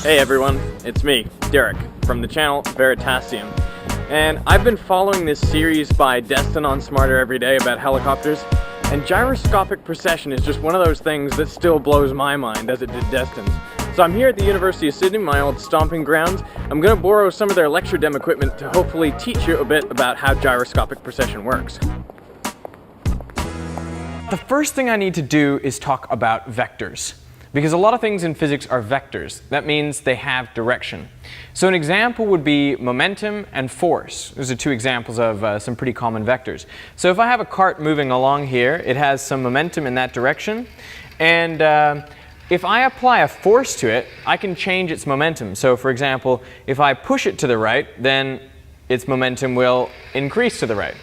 Hey everyone, it's me, Derek, from the channel Veritasium. And I've been following this series by Destin on Smarter every day about helicopters, and gyroscopic precession is just one of those things that still blows my mind as it did Destin's. So I'm here at the University of Sydney, my old stomping grounds. I'm going to borrow some of their lecture dem equipment to hopefully teach you a bit about how gyroscopic precession works. The first thing I need to do is talk about vectors, because a lot of things in physics are vectors. That means they have direction. So an example would be momentum and force. Those are two examples of some pretty common vectors. So if I have a cart moving along here, it has some momentum in that direction, and if I apply a force to it, I can change its momentum. So for example, if I push it to the right, then its momentum will increase to the right.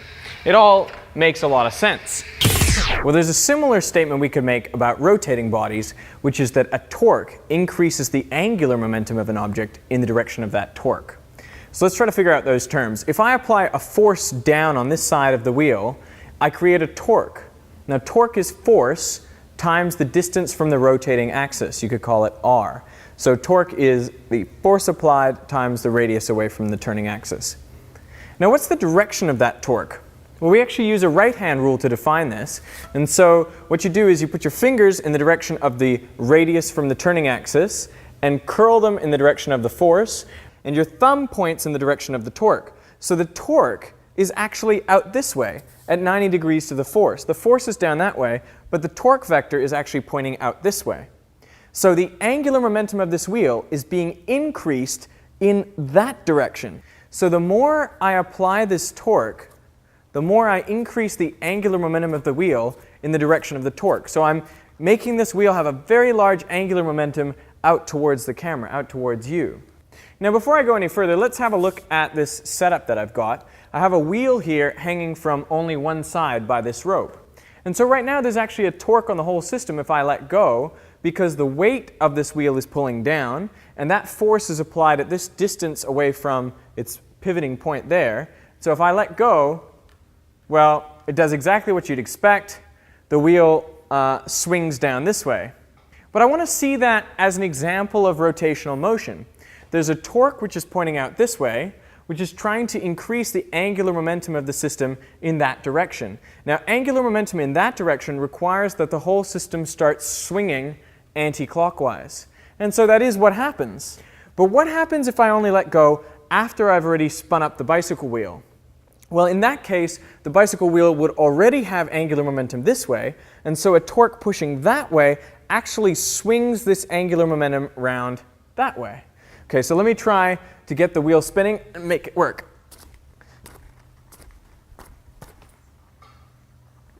It all makes a lot of sense. Well, there's a similar statement we could make about rotating bodies, which is that a torque increases the angular momentum of an object in the direction of that torque. So let's try to figure out those terms. If I apply a force down on this side of the wheel, I create a torque. Now, torque is force times the distance from the rotating axis. You could call it r. So torque is the force applied times the radius away from the turning axis. Now, what's the direction of that torque? Well, we actually use a right-hand rule to define this. And so what you do is you put your fingers in the direction of the radius from the turning axis and curl them in the direction of the force, and your thumb points in the direction of the torque. So the torque is actually out this way at 90 degrees to the force. The force is down that way, but the torque vector is actually pointing out this way. So the angular momentum of this wheel is being increased in that direction. So the more I apply this torque, the more I increase the angular momentum of the wheel in the direction of the torque. So I'm making this wheel have a very large angular momentum out towards the camera, out towards you. Now, before I go any further, let's have a look at this setup that I've got. I have a wheel here hanging from only one side by this rope. And so right now there's actually a torque on the whole system if I let go, because the weight of this wheel is pulling down, and that force is applied at this distance away from its pivoting point there. So if I let go, well, it does exactly what you'd expect. The wheel swings down this way. But I want to see that as an example of rotational motion. There's a torque which is pointing out this way, which is trying to increase the angular momentum of the system in that direction. Now, angular momentum in that direction requires that the whole system starts swinging anti-clockwise. And so that is what happens. But what happens if I only let go after I've already spun up the bicycle wheel? Well, in that case, the bicycle wheel would already have angular momentum this way, and so a torque pushing that way actually swings this angular momentum round that way. Okay, so let me try to get the wheel spinning and make it work.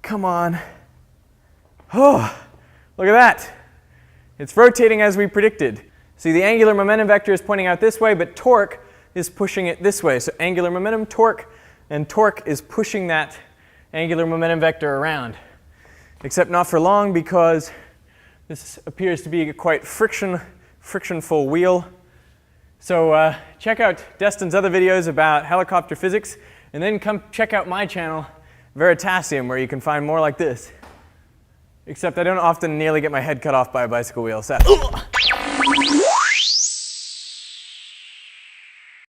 Come on. Oh, look at that. It's rotating as we predicted. See, the angular momentum vector is pointing out this way, but torque is pushing it this way. So angular momentum, torque, and torque is pushing that angular momentum vector around. Except not for long, because this appears to be a quite frictionful wheel. So check out Destin's other videos about helicopter physics, and then come check out my channel, Veritasium, where you can find more like this. Except I don't often nearly get my head cut off by a bicycle wheel. So.